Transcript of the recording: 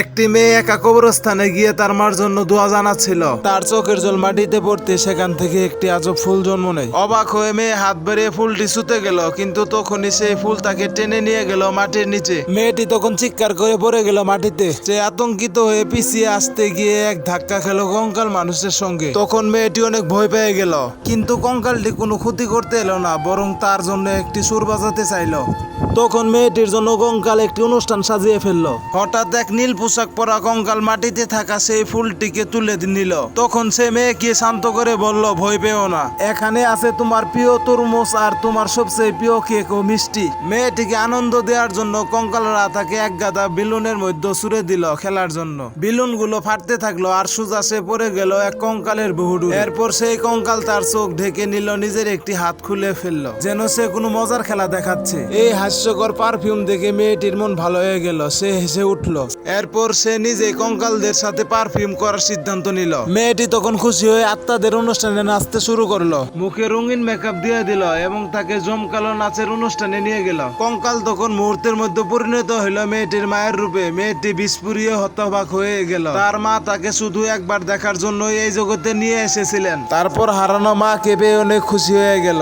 একটি মেয়ে একা কবরস্থানে গিয়ে তার মার জন্য দোয়া জানাচ্ছিল। তার চোখের জল মাটিতে পড়তে সেখান থেকে একটি আজব ফুল জন্ম নেয়। অবাক হয়ে মেয়ে হাত বেরিয়ে ফুলটি ছুঁতে গেল, কিন্তু তখনই সেই ফুল তাকে টেনে নিয়ে গেল মাটির নিচে। মেয়েটি তখন চিৎকার করে পড়ে গেল মাটিতে। সে আতঙ্কিত হয়ে পিছিয়ে আসতে গিয়ে এক ধাক্কা খেলো কঙ্কাল মানুষের সঙ্গে। তখন মেয়েটি অনেক ভয় পেয়ে গেল, কিন্তু কঙ্কালটি কোনো ক্ষতি করতে এলো না, বরং তার জন্য একটি সুর বাজাতে চাইলো। তখন মেয়েটির জন্য কঙ্কাল একটি অনুষ্ঠান সাজিয়ে ফেললো। হঠাৎ এক নীল পোশাক পরা কঙ্কাল মাটিতে থাকা সেই ফুলটিকে তুলে নিল। তখন সে মেয়েকে শান্ত করে বলল, ভয় পেও না, এখানে আছে তোমার প্রিয় তরমুজ আর তোমার সবচেয়ে প্রিয় কেক ও মিষ্টি। মেয়েটিকে আনন্দ দেওয়ার জন্য কঙ্কালরা তাকে এক গাদা বেলুনের মধ্যে ছুড়ে দিল খেলার জন্য। বেলুনগুলো ফাটতে থাকলো আর সোজা সে পড়ে গেল এক কঙ্কালের বহুদূরে। এরপর সেই কঙ্কাল তার চোখ ঢেকে নিল, নিজের একটি হাত খুলে ফেললো, যেন সে কোনো মজার খেলা দেখাচ্ছে। এই হাস্যকর পারফিউম দেখে মেয়েটির মন ভালো হয়ে গেল, সে হেসে উঠলো। এরপর সে নিজে কঙ্কালদের সাথে পারফিউম করার সিদ্ধান্ত নিল। মেয়েটি তখন খুশি হয়ে আত্মাদের অনুষ্ঠানে নাচতে শুরু করলো, মুখে রঙিন মেকআপ দিয়ে দিল এবং তাকে জমকালো নাচের অনুষ্ঠানে নিয়ে গেল। কঙ্কাল তখন মুহূর্তের মধ্যে পরিণত হইল মেয়েটির মায়ের রূপে। মেয়েটি বিস্ফোরিত হতবাক হয়ে গেল। তার মা তাকে শুধু একবার দেখার জন্য এই জগতে নিয়ে এসেছিলেন। তারপর হারানো মাকে পেয়ে অনেক খুশি হয়ে গেল।